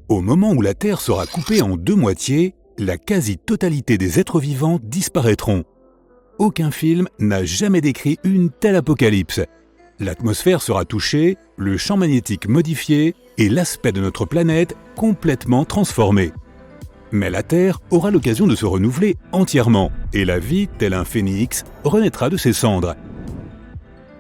Au moment où la Terre sera coupée en deux moitiés, la quasi-totalité des êtres vivants disparaîtront. Aucun film n'a jamais décrit une telle apocalypse. L'atmosphère sera touchée, le champ magnétique modifié et l'aspect de notre planète complètement transformé. Mais la Terre aura l'occasion de se renouveler entièrement et la vie, tel un phénix, renaîtra de ses cendres.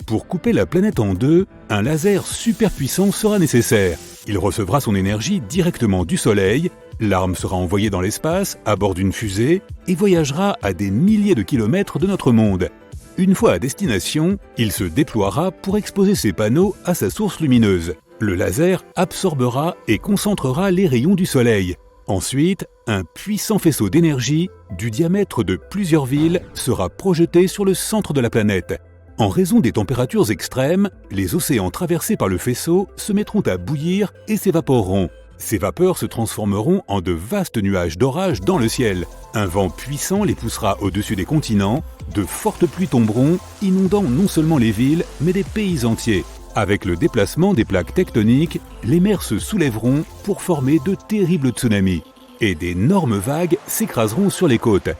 Pour couper la planète en deux, un laser super puissant sera nécessaire. Il recevra son énergie directement du Soleil, l'arme sera envoyée dans l'espace à bord d'une fusée et voyagera à des milliers de kilomètres de notre monde. Une fois à destination, il se déploiera pour exposer ses panneaux à sa source lumineuse. Le laser absorbera et concentrera les rayons du Soleil. Ensuite, un puissant faisceau d'énergie, du diamètre de plusieurs villes, sera projeté sur le centre de la planète. En raison des températures extrêmes, les océans traversés par le faisceau se mettront à bouillir et s'évaporeront. Ces vapeurs se transformeront en de vastes nuages d'orage dans le ciel. Un vent puissant les poussera au-dessus des continents, de fortes pluies tomberont, inondant non seulement les villes, mais des pays entiers. Avec le déplacement des plaques tectoniques, les mers se soulèveront pour former de terribles tsunamis. Et d'énormes vagues s'écraseront sur les côtes.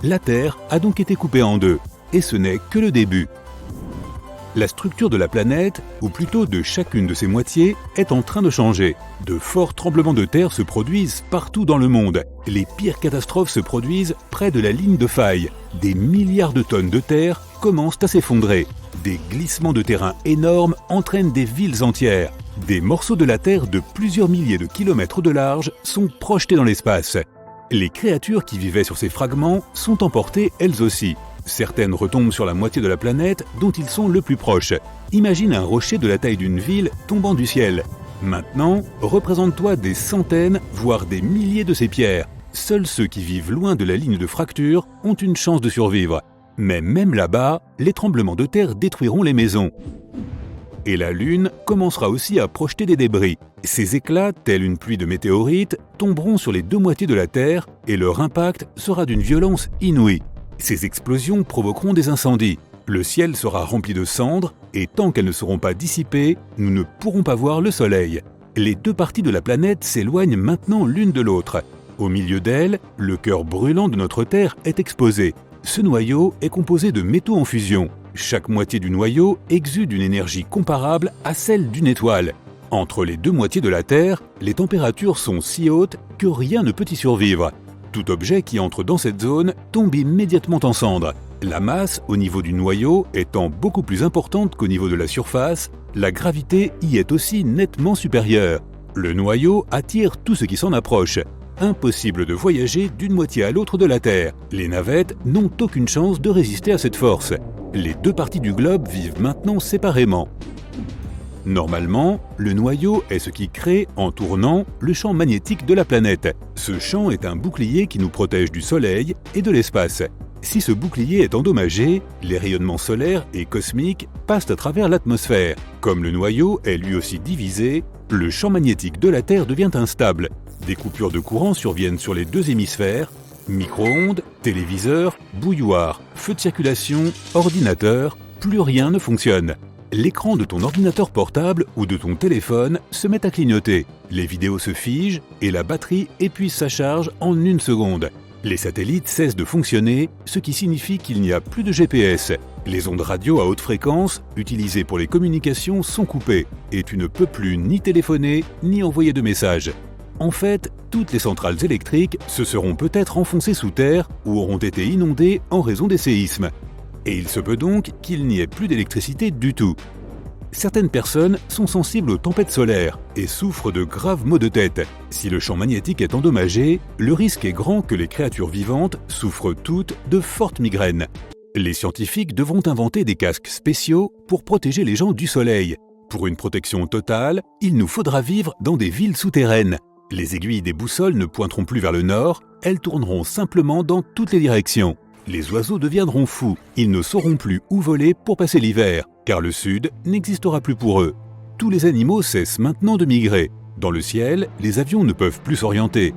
La Terre a donc été coupée en deux, et ce n'est que le début. La structure de la planète, ou plutôt de chacune de ses moitiés, est en train de changer. De forts tremblements de terre se produisent partout dans le monde. Les pires catastrophes se produisent près de la ligne de faille. Des milliards de tonnes de terre commencent à s'effondrer. Des glissements de terrain énormes entraînent des villes entières. Des morceaux de la Terre de plusieurs milliers de kilomètres de large sont projetés dans l'espace. Les créatures qui vivaient sur ces fragments sont emportées elles aussi. Certaines retombent sur la moitié de la planète dont ils sont le plus proches. Imagine un rocher de la taille d'une ville tombant du ciel. Maintenant, représente-toi des centaines, voire des milliers de ces pierres. Seuls ceux qui vivent loin de la ligne de fracture ont une chance de survivre. Mais même là-bas, les tremblements de terre détruiront les maisons. Et la Lune commencera aussi à projeter des débris. Ces éclats, tels une pluie de météorites, tomberont sur les deux moitiés de la Terre et leur impact sera d'une violence inouïe. Ces explosions provoqueront des incendies. Le ciel sera rempli de cendres et tant qu'elles ne seront pas dissipées, nous ne pourrons pas voir le Soleil. Les deux parties de la planète s'éloignent maintenant l'une de l'autre. Au milieu d'elles, le cœur brûlant de notre Terre est exposé. Ce noyau est composé de métaux en fusion. Chaque moitié du noyau exude une énergie comparable à celle d'une étoile. Entre les deux moitiés de la Terre, les températures sont si hautes que rien ne peut y survivre. Tout objet qui entre dans cette zone tombe immédiatement en cendres. La masse au niveau du noyau étant beaucoup plus importante qu'au niveau de la surface, la gravité y est aussi nettement supérieure. Le noyau attire tout ce qui s'en approche. Impossible de voyager d'une moitié à l'autre de la Terre. Les navettes n'ont aucune chance de résister à cette force. Les deux parties du globe vivent maintenant séparément. Normalement, le noyau est ce qui crée, en tournant, le champ magnétique de la planète. Ce champ est un bouclier qui nous protège du Soleil et de l'espace. Si ce bouclier est endommagé, les rayonnements solaires et cosmiques passent à travers l'atmosphère. Comme le noyau est lui aussi divisé, le champ magnétique de la Terre devient instable. Des coupures de courant surviennent sur les deux hémisphères. Micro-ondes, téléviseurs, bouilloires, feux de circulation, ordinateurs, plus rien ne fonctionne. L'écran de ton ordinateur portable ou de ton téléphone se met à clignoter. Les vidéos se figent et la batterie épuise sa charge en une seconde. Les satellites cessent de fonctionner, ce qui signifie qu'il n'y a plus de GPS. Les ondes radio à haute fréquence, utilisées pour les communications, sont coupées et tu ne peux plus ni téléphoner ni envoyer de messages. En fait, toutes les centrales électriques se seront peut-être enfoncées sous terre ou auront été inondées en raison des séismes. Et il se peut donc qu'il n'y ait plus d'électricité du tout. Certaines personnes sont sensibles aux tempêtes solaires et souffrent de graves maux de tête. Si le champ magnétique est endommagé, le risque est grand que les créatures vivantes souffrent toutes de fortes migraines. Les scientifiques devront inventer des casques spéciaux pour protéger les gens du soleil. Pour une protection totale, il nous faudra vivre dans des villes souterraines. Les aiguilles des boussoles ne pointeront plus vers le nord, elles tourneront simplement dans toutes les directions. Les oiseaux deviendront fous, ils ne sauront plus où voler pour passer l'hiver, car le sud n'existera plus pour eux. Tous les animaux cessent maintenant de migrer. Dans le ciel, les avions ne peuvent plus s'orienter.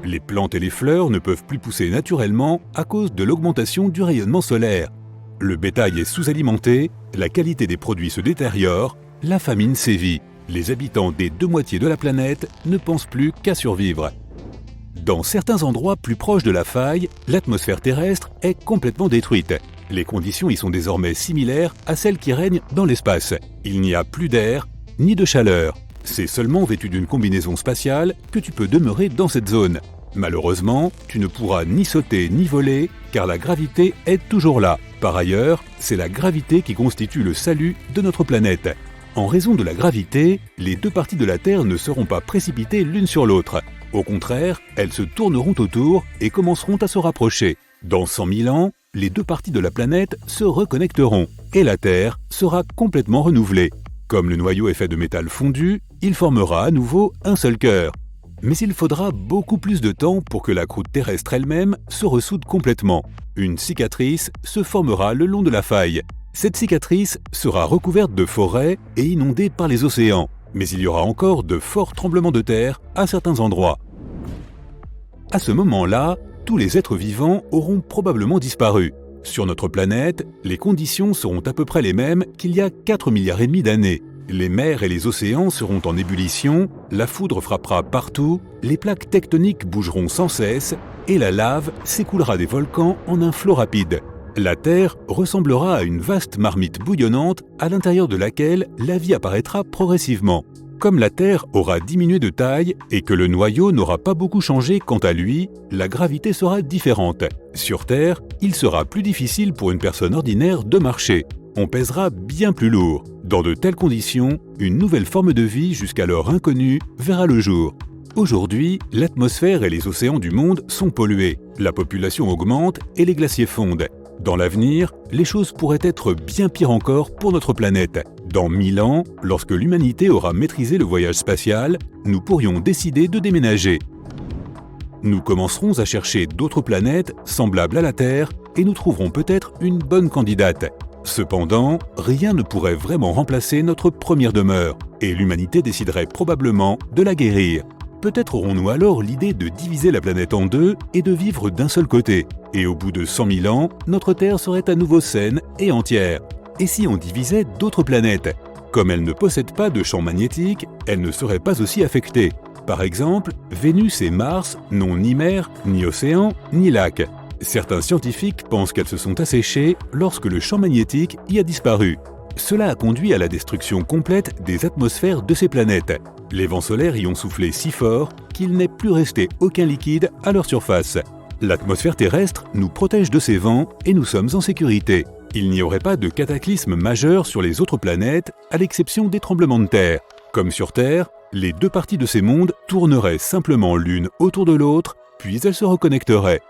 Les plantes et les fleurs ne peuvent plus pousser naturellement à cause de l'augmentation du rayonnement solaire. Le bétail est sous-alimenté, la qualité des produits se détériore, la famine sévit. Les habitants des deux moitiés de la planète ne pensent plus qu'à survivre. Dans certains endroits plus proches de la faille, l'atmosphère terrestre est complètement détruite. Les conditions y sont désormais similaires à celles qui règnent dans l'espace. Il n'y a plus d'air, ni de chaleur. C'est seulement vêtu d'une combinaison spatiale que tu peux demeurer dans cette zone. Malheureusement, tu ne pourras ni sauter ni voler, car la gravité est toujours là. Par ailleurs, c'est la gravité qui constitue le salut de notre planète. En raison de la gravité, les deux parties de la Terre ne seront pas précipitées l'une sur l'autre. Au contraire, elles se tourneront autour et commenceront à se rapprocher. Dans 100 000 ans, les deux parties de la planète se reconnecteront et la Terre sera complètement renouvelée. Comme le noyau est fait de métal fondu, il formera à nouveau un seul cœur. Mais il faudra beaucoup plus de temps pour que la croûte terrestre elle-même se ressoude complètement. Une cicatrice se formera le long de la faille. Cette cicatrice sera recouverte de forêts et inondée par les océans. Mais il y aura encore de forts tremblements de terre à certains endroits. À ce moment-là, tous les êtres vivants auront probablement disparu. Sur notre planète, les conditions seront à peu près les mêmes qu'il y a 4,5 milliards d'années. Les mers et les océans seront en ébullition, la foudre frappera partout, les plaques tectoniques bougeront sans cesse et la lave s'écoulera des volcans en un flot rapide. La Terre ressemblera à une vaste marmite bouillonnante à l'intérieur de laquelle la vie apparaîtra progressivement. Comme la Terre aura diminué de taille et que le noyau n'aura pas beaucoup changé quant à lui, la gravité sera différente. Sur Terre, il sera plus difficile pour une personne ordinaire de marcher. On pèsera bien plus lourd. Dans de telles conditions, une nouvelle forme de vie jusqu'alors inconnue verra le jour. Aujourd'hui, l'atmosphère et les océans du monde sont pollués. La population augmente et les glaciers fondent. Dans l'avenir, les choses pourraient être bien pires encore pour notre planète. Dans 1000 ans, lorsque l'humanité aura maîtrisé le voyage spatial, nous pourrions décider de déménager. Nous commencerons à chercher d'autres planètes semblables à la Terre et nous trouverons peut-être une bonne candidate. Cependant, rien ne pourrait vraiment remplacer notre première demeure et l'humanité déciderait probablement de la guérir. Peut-être aurons-nous alors l'idée de diviser la planète en deux et de vivre d'un seul côté. Et au bout de 100 000 ans, notre Terre serait à nouveau saine et entière. Et si on divisait d'autres planètes? Comme elles ne possèdent pas de champ magnétique, elles ne seraient pas aussi affectées. Par exemple, Vénus et Mars n'ont ni mer, ni océan, ni lac. Certains scientifiques pensent qu'elles se sont asséchées lorsque le champ magnétique y a disparu. Cela a conduit à la destruction complète des atmosphères de ces planètes. Les vents solaires y ont soufflé si fort qu'il n'est plus resté aucun liquide à leur surface. L'atmosphère terrestre nous protège de ces vents et nous sommes en sécurité. Il n'y aurait pas de cataclysme majeur sur les autres planètes, à l'exception des tremblements de terre. Comme sur Terre, les deux parties de ces mondes tourneraient simplement l'une autour de l'autre, puis elles se reconnecteraient.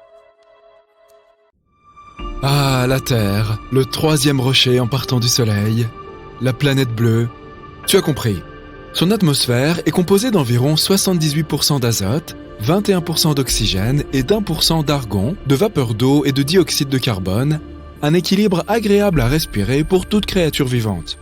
Ah, la Terre, le troisième rocher en partant du Soleil, la planète bleue. Tu as compris. Son atmosphère est composée d'environ 78% d'azote, 21% d'oxygène et d'1% d'argon, de vapeur d'eau et de dioxyde de carbone, un équilibre agréable à respirer pour toute créature vivante.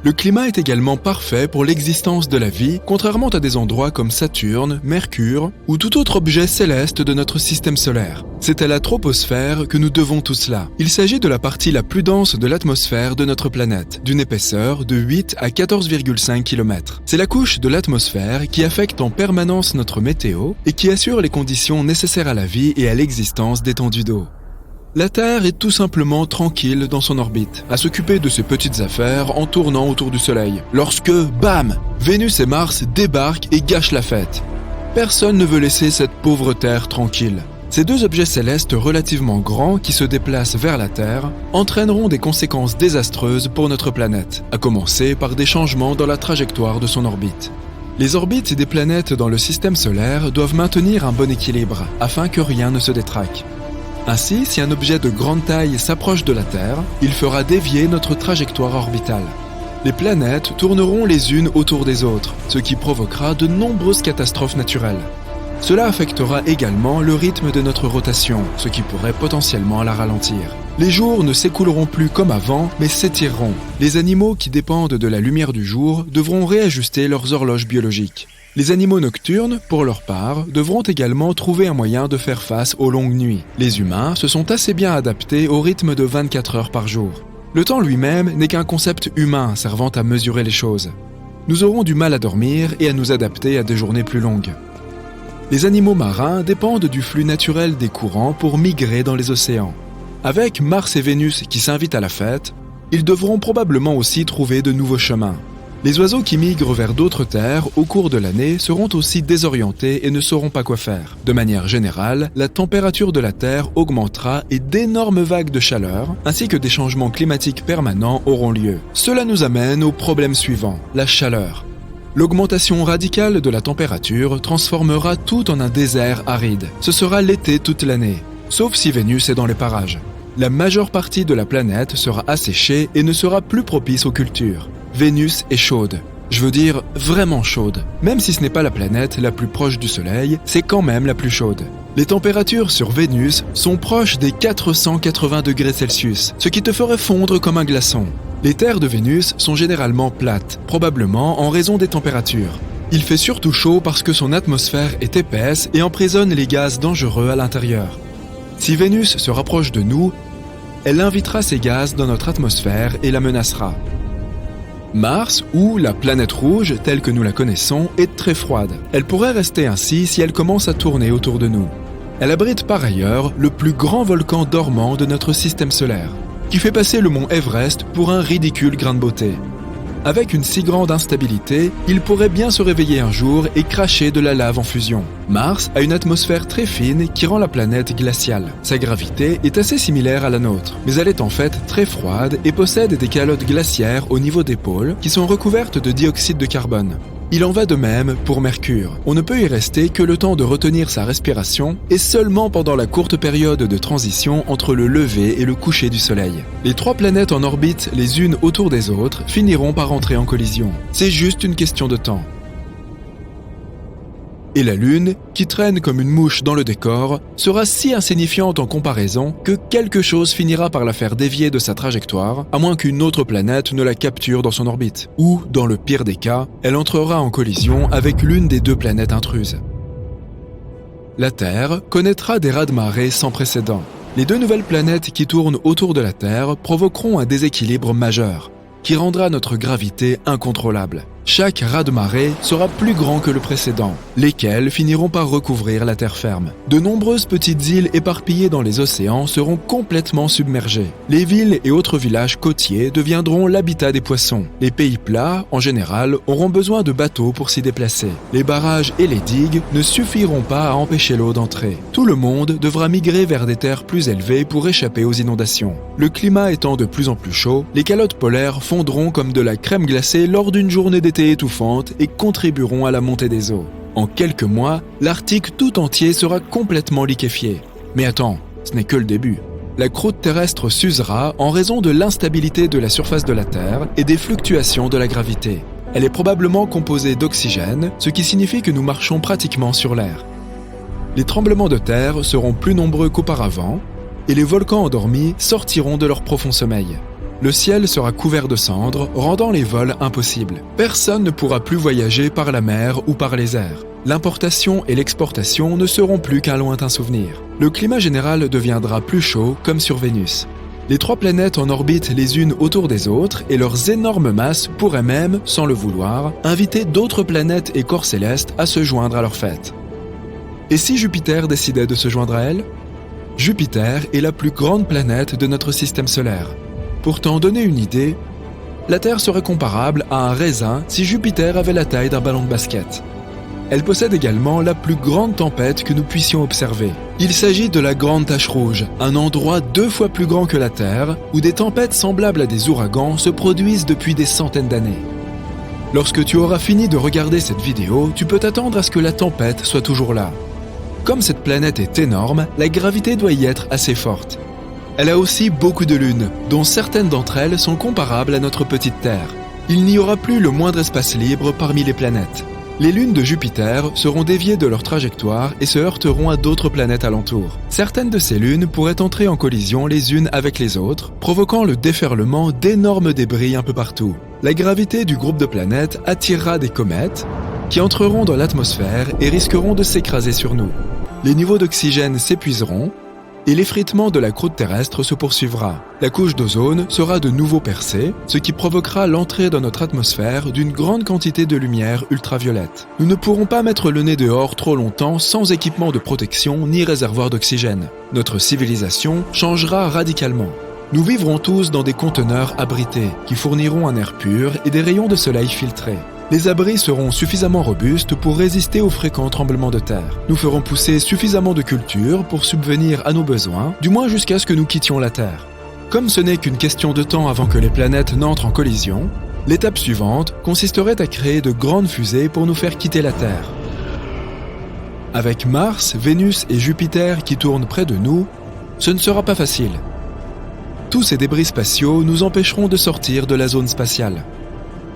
Le climat est également parfait pour l'existence de la vie, contrairement à des endroits comme Saturne, Mercure ou tout autre objet céleste de notre système solaire. C'est à la troposphère que nous devons tout cela. Il s'agit de la partie la plus dense de l'atmosphère de notre planète, d'une épaisseur de 8 à 14,5 km. C'est la couche de l'atmosphère qui affecte en permanence notre météo et qui assure les conditions nécessaires à la vie et à l'existence d'étendues d'eau. La Terre est tout simplement tranquille dans son orbite, à s'occuper de ses petites affaires en tournant autour du Soleil. Lorsque, bam, Vénus et Mars débarquent et gâchent la fête. Personne ne veut laisser cette pauvre Terre tranquille. Ces deux objets célestes relativement grands qui se déplacent vers la Terre entraîneront des conséquences désastreuses pour notre planète, à commencer par des changements dans la trajectoire de son orbite. Les orbites des planètes dans le système solaire doivent maintenir un bon équilibre, afin que rien ne se détraque. Ainsi, si un objet de grande taille s'approche de la Terre, il fera dévier notre trajectoire orbitale. Les planètes tourneront les unes autour des autres, ce qui provoquera de nombreuses catastrophes naturelles. Cela affectera également le rythme de notre rotation, ce qui pourrait potentiellement la ralentir. Les jours ne s'écouleront plus comme avant, mais s'étireront. Les animaux qui dépendent de la lumière du jour devront réajuster leurs horloges biologiques. Les animaux nocturnes, pour leur part, devront également trouver un moyen de faire face aux longues nuits. Les humains se sont assez bien adaptés au rythme de 24 heures par jour. Le temps lui-même n'est qu'un concept humain servant à mesurer les choses. nous aurons du mal à dormir et à nous adapter à des journées plus longues. Les animaux marins dépendent du flux naturel des courants pour migrer dans les océans. Avec Mars et Vénus qui s'invitent à la fête, ils devront probablement aussi trouver de nouveaux chemins. Les oiseaux qui migrent vers d'autres terres au cours de l'année seront aussi désorientés et ne sauront pas quoi faire. De manière générale, la température de la Terre augmentera et d'énormes vagues de chaleur, ainsi que des changements climatiques permanents auront lieu. Cela nous amène au problème suivant, la chaleur. L'augmentation radicale de la température transformera tout en un désert aride. Ce sera l'été toute l'année, sauf si Vénus est dans les parages. La majeure partie de la planète sera asséchée et ne sera plus propice aux cultures. Vénus est chaude. Je veux dire vraiment chaude. Même si ce n'est pas la planète la plus proche du Soleil, c'est quand même la plus chaude. Les températures sur Vénus sont proches des 480 degrés Celsius, ce qui te ferait fondre comme un glaçon. Les terres de Vénus sont généralement plates, probablement en raison des températures. Il fait surtout chaud parce que son atmosphère est épaisse et emprisonne les gaz dangereux à l'intérieur. Si Vénus se rapproche de nous, elle invitera ces gaz dans notre atmosphère et la menacera. Mars, ou la planète rouge telle que nous la connaissons, est très froide. Elle pourrait rester ainsi si elle commence à tourner autour de nous. Elle abrite par ailleurs le plus grand volcan dormant de notre système solaire, qui fait passer le mont Everest pour un ridicule grain de beauté. Avec une si grande instabilité, il pourrait bien se réveiller un jour et cracher de la lave en fusion. Mars a une atmosphère très fine qui rend la planète glaciale. Sa gravité est assez similaire à la nôtre, mais elle est en fait très froide et possède des calottes glaciaires au niveau des pôles qui sont recouvertes de dioxyde de carbone. Il en va de même pour Mercure. On ne peut y rester que le temps de retenir sa respiration et seulement pendant la courte période de transition entre le lever et le coucher du Soleil. Les trois planètes en orbite les unes autour des autres finiront par entrer en collision. C'est juste une question de temps. Et la Lune, qui traîne comme une mouche dans le décor, sera si insignifiante en comparaison que quelque chose finira par la faire dévier de sa trajectoire, à moins qu'une autre planète ne la capture dans son orbite. Ou, dans le pire des cas, elle entrera en collision avec l'une des deux planètes intruses. La Terre connaîtra des raz-de-marée sans précédent. Les deux nouvelles planètes qui tournent autour de la Terre provoqueront un déséquilibre majeur, qui rendra notre gravité incontrôlable. Chaque raz-de-marée sera plus grand que le précédent, lesquels finiront par recouvrir la terre ferme. De nombreuses petites îles éparpillées dans les océans seront complètement submergées. Les villes et autres villages côtiers deviendront l'habitat des poissons. Les pays plats, en général, auront besoin de bateaux pour s'y déplacer. Les barrages et les digues ne suffiront pas à empêcher l'eau d'entrer. Tout le monde devra migrer vers des terres plus élevées pour échapper aux inondations. Le climat étant de plus en plus chaud, les calottes polaires fondront comme de la crème glacée lors d'une journée d'été étouffante et contribueront à la montée des eaux. En quelques mois, l'Arctique tout entier sera complètement liquéfié. Mais attends, ce n'est que le début. La croûte terrestre s'usera en raison de l'instabilité de la surface de la Terre et des fluctuations de la gravité. Elle est probablement composée d'oxygène, ce qui signifie que nous marchons pratiquement sur l'air. Les tremblements de terre seront plus nombreux qu'auparavant et les volcans endormis sortiront de leur profond sommeil. Le ciel sera couvert de cendres, rendant les vols impossibles. Personne ne pourra plus voyager par la mer ou par les airs. L'importation et l'exportation ne seront plus qu'un lointain souvenir. Le climat général deviendra plus chaud, comme sur Vénus. Les trois planètes en orbite les unes autour des autres et leurs énormes masses pourraient même, sans le vouloir, inviter d'autres planètes et corps célestes à se joindre à leur fête. Et si Jupiter décidait de se joindre à elle ? Jupiter est la plus grande planète de notre système solaire. Pour t'en donner une idée, la Terre serait comparable à un raisin si Jupiter avait la taille d'un ballon de basket. Elle possède également la plus grande tempête que nous puissions observer. Il s'agit de la Grande Tache Rouge, un endroit 2 fois plus grand que la Terre, où des tempêtes semblables à des ouragans se produisent depuis des centaines d'années. Lorsque tu auras fini de regarder cette vidéo, tu peux t'attendre à ce que la tempête soit toujours là. Comme cette planète est énorme, la gravité doit y être assez forte. Elle a aussi beaucoup de lunes, dont certaines d'entre elles sont comparables à notre petite Terre. Il n'y aura plus le moindre espace libre parmi les planètes. Les lunes de Jupiter seront déviées de leur trajectoire et se heurteront à d'autres planètes alentour. Certaines de ces lunes pourraient entrer en collision les unes avec les autres, provoquant le déferlement d'énormes débris un peu partout. La gravité du groupe de planètes attirera des comètes qui entreront dans l'atmosphère et risqueront de s'écraser sur nous. Les niveaux d'oxygène s'épuiseront et l'effritement de la croûte terrestre se poursuivra. La couche d'ozone sera de nouveau percée, ce qui provoquera l'entrée dans notre atmosphère d'une grande quantité de lumière ultraviolette. Nous ne pourrons pas mettre le nez dehors trop longtemps sans équipement de protection ni réservoir d'oxygène. Notre civilisation changera radicalement. Nous vivrons tous dans des conteneurs abrités qui fourniront un air pur et des rayons de soleil filtrés. Les abris seront suffisamment robustes pour résister aux fréquents tremblements de terre. Nous ferons pousser suffisamment de cultures pour subvenir à nos besoins, du moins jusqu'à ce que nous quittions la Terre. Comme ce n'est qu'une question de temps avant que les planètes n'entrent en collision, l'étape suivante consisterait à créer de grandes fusées pour nous faire quitter la Terre. Avec Mars, Vénus et Jupiter qui tournent près de nous, ce ne sera pas facile. Tous ces débris spatiaux nous empêcheront de sortir de la zone spatiale.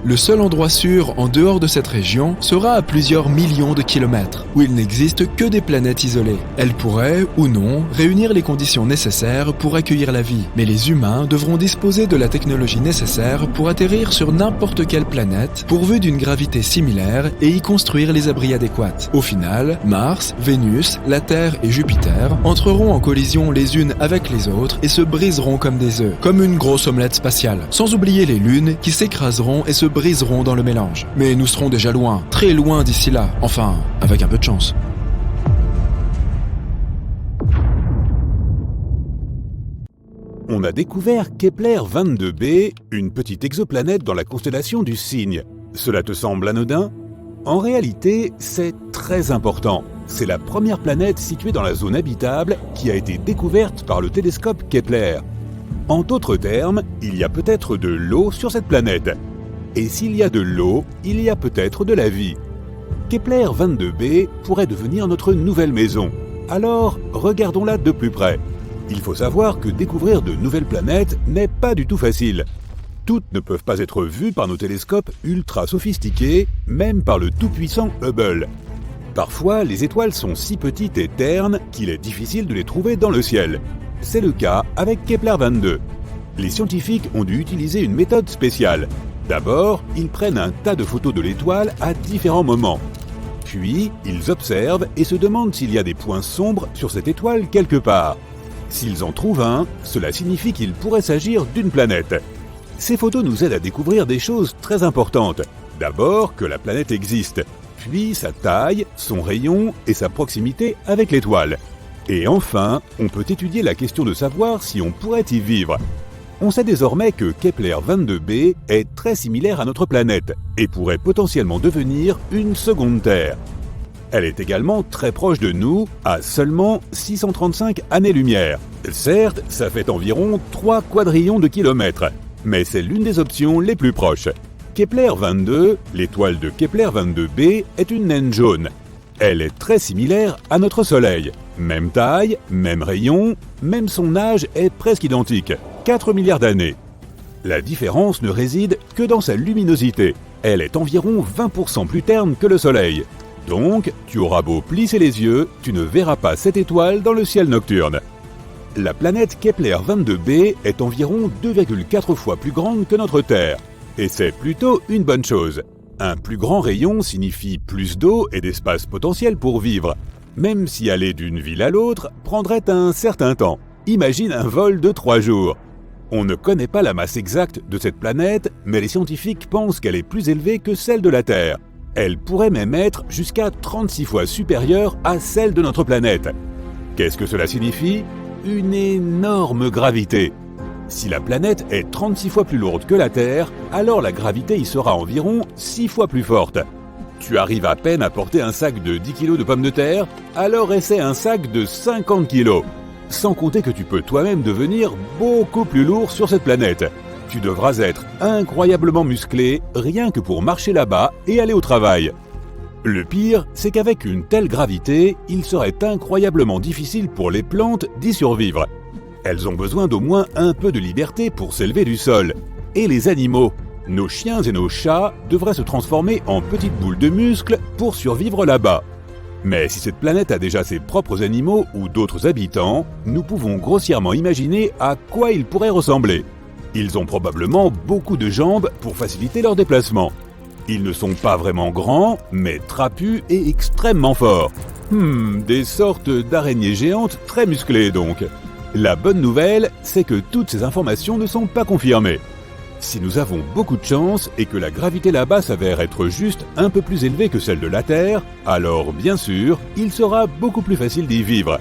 Le seul endroit sûr en dehors de cette région sera à plusieurs millions de kilomètres, où il n'existe que des planètes isolées. Elles pourraient, ou non, réunir les conditions nécessaires pour accueillir la vie, mais les humains devront disposer de la technologie nécessaire pour atterrir sur n'importe quelle planète, pourvue d'une gravité similaire, et y construire les abris adéquats. Au final, Mars, Vénus, la Terre et Jupiter entreront en collision les unes avec les autres et se briseront comme des œufs, comme une grosse omelette spatiale, sans oublier les lunes qui s'écraseront et se briseront dans le mélange. Mais nous serons déjà loin, très loin d'ici là, enfin, avec un peu de chance. On a découvert Kepler 22b, une petite exoplanète dans la constellation du Cygne. Cela te semble anodin ? En réalité, c'est très important. C'est la première planète située dans la zone habitable qui a été découverte par le télescope Kepler. En d'autres termes, il y a peut-être de l'eau sur cette planète. Et s'il y a de l'eau, il y a peut-être de la vie. Kepler 22b pourrait devenir notre nouvelle maison. Alors, regardons-la de plus près. Il faut savoir que découvrir de nouvelles planètes n'est pas du tout facile. Toutes ne peuvent pas être vues par nos télescopes ultra sophistiqués, même par le tout-puissant Hubble. Parfois, les étoiles sont si petites et ternes qu'il est difficile de les trouver dans le ciel. C'est le cas avec Kepler 22. Les scientifiques ont dû utiliser une méthode spéciale. D'abord, ils prennent un tas de photos de l'étoile à différents moments. Puis, ils observent et se demandent s'il y a des points sombres sur cette étoile quelque part. S'ils en trouvent un, cela signifie qu'il pourrait s'agir d'une planète. Ces photos nous aident à découvrir des choses très importantes. D'abord, que la planète existe, puis sa taille, son rayon et sa proximité avec l'étoile. Et enfin, on peut étudier la question de savoir si on pourrait y vivre. On sait désormais que Kepler 22b est très similaire à notre planète et pourrait potentiellement devenir une seconde Terre. Elle est également très proche de nous, à seulement 635 années-lumière. Certes, ça fait environ 3 quadrillions de kilomètres, mais c'est l'une des options les plus proches. Kepler 22, l'étoile de Kepler 22b, est une naine jaune. Elle est très similaire à notre Soleil. Même taille, même rayon, même son âge est presque identique, 4 milliards d'années. La différence ne réside que dans sa luminosité. Elle est environ 20% plus terne que le Soleil. Donc, tu auras beau plisser les yeux, tu ne verras pas cette étoile dans le ciel nocturne. La planète Kepler 22b est environ 2,4 fois plus grande que notre Terre. Et c'est plutôt une bonne chose. Un plus grand rayon signifie plus d'eau et d'espace potentiel pour vivre, même si aller d'une ville à l'autre prendrait un certain temps. Imagine un vol de 3 jours. On ne connaît pas la masse exacte de cette planète, mais les scientifiques pensent qu'elle est plus élevée que celle de la Terre. Elle pourrait même être jusqu'à 36 fois supérieure à celle de notre planète. Qu'est-ce que cela signifie ? Une énorme gravité. Si la planète est 36 fois plus lourde que la Terre, alors la gravité y sera environ 6 fois plus forte. Tu arrives à peine à porter un sac de 10 kg de pommes de terre, alors essaie un sac de 50 kg. Sans compter que tu peux toi-même devenir beaucoup plus lourd sur cette planète. Tu devras être incroyablement musclé rien que pour marcher là-bas et aller au travail. Le pire, c'est qu'avec une telle gravité, il serait incroyablement difficile pour les plantes d'y survivre. Elles ont besoin d'au moins un peu de liberté pour s'élever du sol. Et les animaux, nos chiens et nos chats devraient se transformer en petites boules de muscles pour survivre là-bas. Mais si cette planète a déjà ses propres animaux ou d'autres habitants, nous pouvons grossièrement imaginer à quoi ils pourraient ressembler. Ils ont probablement beaucoup de jambes pour faciliter leur déplacement. Ils ne sont pas vraiment grands, mais trapus et extrêmement forts. Des sortes d'araignées géantes très musclées donc. La bonne nouvelle, c'est que toutes ces informations ne sont pas confirmées. Si nous avons beaucoup de chance et que la gravité là-bas s'avère être juste un peu plus élevée que celle de la Terre, alors bien sûr, il sera beaucoup plus facile d'y vivre.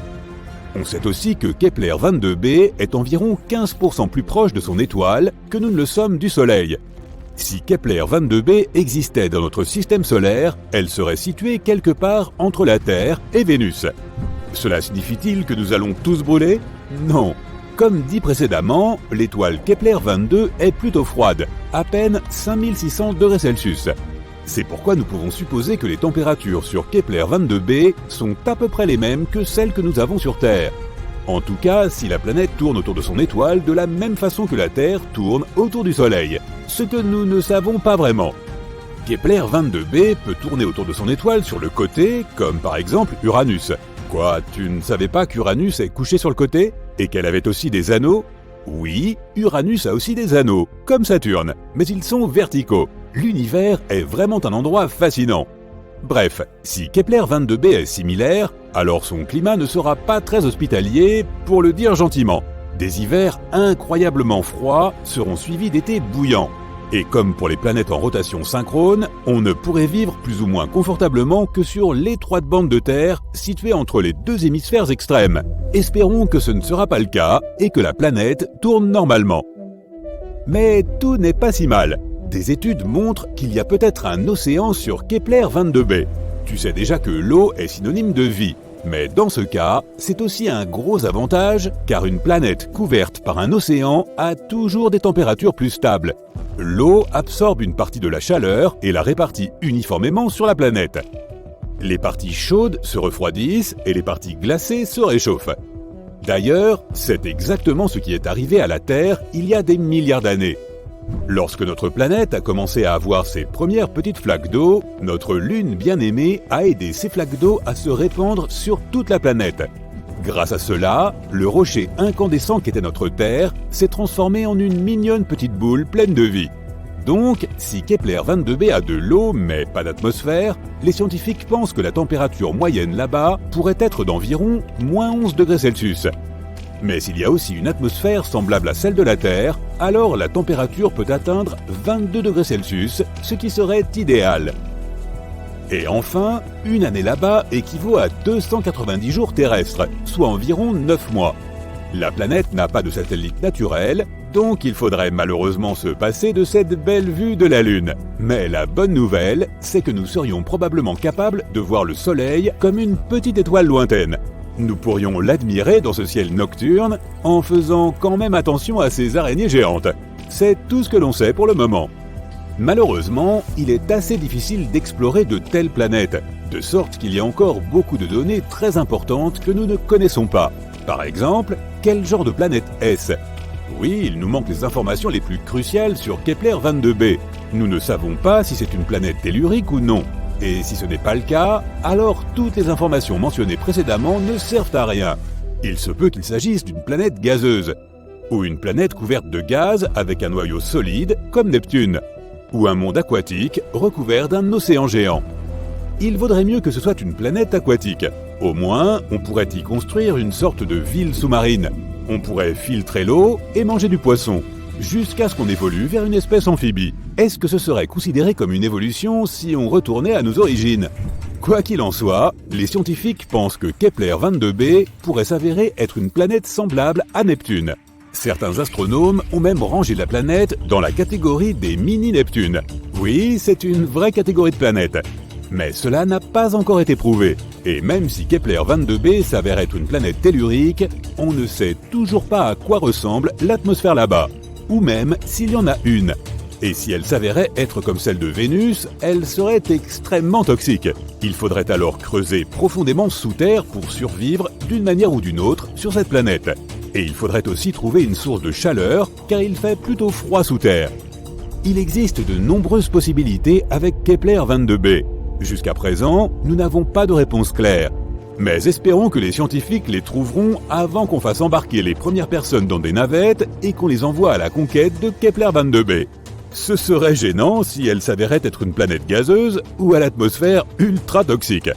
On sait aussi que Kepler 22b est environ 15% plus proche de son étoile que nous ne le sommes du Soleil. Si Kepler 22b existait dans notre système solaire, elle serait située quelque part entre la Terre et Vénus. Cela signifie-t-il que nous allons tous brûler ? Non. Comme dit précédemment, l'étoile Kepler 22 est plutôt froide, à peine 5600 degrés Celsius. C'est pourquoi nous pouvons supposer que les températures sur Kepler 22b sont à peu près les mêmes que celles que nous avons sur Terre. En tout cas, si la planète tourne autour de son étoile de la même façon que la Terre tourne autour du Soleil, ce que nous ne savons pas vraiment. Kepler 22b peut tourner autour de son étoile sur le côté, comme par exemple Uranus. Quoi, tu ne savais pas qu'Uranus est couché sur le côté ? Et qu'elle avait aussi des anneaux ? Oui, Uranus a aussi des anneaux, comme Saturne, mais ils sont verticaux. L'univers est vraiment un endroit fascinant. Bref, si Kepler 22b est similaire, alors son climat ne sera pas très hospitalier, pour le dire gentiment. Des hivers incroyablement froids seront suivis d'étés bouillants. Et comme pour les planètes en rotation synchrone, on ne pourrait vivre plus ou moins confortablement que sur l'étroite bande de terre située entre les deux hémisphères extrêmes. Espérons que ce ne sera pas le cas et que la planète tourne normalement. Mais tout n'est pas si mal. Des études montrent qu'il y a peut-être un océan sur Kepler 22b. Tu sais déjà que l'eau est synonyme de vie. Mais dans ce cas, c'est aussi un gros avantage car une planète couverte par un océan a toujours des températures plus stables. L'eau absorbe une partie de la chaleur et la répartit uniformément sur la planète. Les parties chaudes se refroidissent et les parties glacées se réchauffent. D'ailleurs, c'est exactement ce qui est arrivé à la Terre il y a des milliards d'années. Lorsque notre planète a commencé à avoir ses premières petites flaques d'eau, notre Lune bien-aimée a aidé ces flaques d'eau à se répandre sur toute la planète. Grâce à cela, le rocher incandescent qu'était notre Terre s'est transformé en une mignonne petite boule pleine de vie. Donc, si Kepler 22b a de l'eau mais pas d'atmosphère, les scientifiques pensent que la température moyenne là-bas pourrait être d'environ -11 degrés Celsius. Mais s'il y a aussi une atmosphère semblable à celle de la Terre, alors la température peut atteindre 22 degrés Celsius, ce qui serait idéal. Et enfin, une année là-bas équivaut à 290 jours terrestres, soit environ 9 mois. La planète n'a pas de satellite naturel, donc il faudrait malheureusement se passer de cette belle vue de la Lune. Mais la bonne nouvelle, c'est que nous serions probablement capables de voir le Soleil comme une petite étoile lointaine. Nous pourrions l'admirer dans ce ciel nocturne en faisant quand même attention à ces araignées géantes. C'est tout ce que l'on sait pour le moment. Malheureusement, il est assez difficile d'explorer de telles planètes, de sorte qu'il y a encore beaucoup de données très importantes que nous ne connaissons pas. Par exemple, quel genre de planète est-ce ? Oui, il nous manque les informations les plus cruciales sur Kepler 22b. Nous ne savons pas si c'est une planète tellurique ou non. Et si ce n'est pas le cas, alors toutes les informations mentionnées précédemment ne servent à rien. Il se peut qu'il s'agisse d'une planète gazeuse, ou une planète couverte de gaz avec un noyau solide comme Neptune, ou un monde aquatique recouvert d'un océan géant. Il vaudrait mieux que ce soit une planète aquatique. Au moins, on pourrait y construire une sorte de ville sous-marine. On pourrait filtrer l'eau et manger du poisson, jusqu'à ce qu'on évolue vers une espèce amphibie. Est-ce que ce serait considéré comme une évolution si on retournait à nos origines ? Quoi qu'il en soit, les scientifiques pensent que Kepler 22b pourrait s'avérer être une planète semblable à Neptune. Certains astronomes ont même rangé la planète dans la catégorie des mini-Neptunes. Oui, c'est une vraie catégorie de planètes. Mais cela n'a pas encore été prouvé. Et même si Kepler 22b s'avère être une planète tellurique, on ne sait toujours pas à quoi ressemble l'atmosphère là-bas, ou même s'il y en a une. Et si elle s'avérait être comme celle de Vénus, elle serait extrêmement toxique. Il faudrait alors creuser profondément sous terre pour survivre d'une manière ou d'une autre sur cette planète. Et il faudrait aussi trouver une source de chaleur, car il fait plutôt froid sous terre. Il existe de nombreuses possibilités avec Kepler 22b. Jusqu'à présent, nous n'avons pas de réponse claire. Mais espérons que les scientifiques les trouveront avant qu'on fasse embarquer les premières personnes dans des navettes et qu'on les envoie à la conquête de Kepler 22b. Ce serait gênant si elle s'avérait être une planète gazeuse ou à l'atmosphère ultra toxique.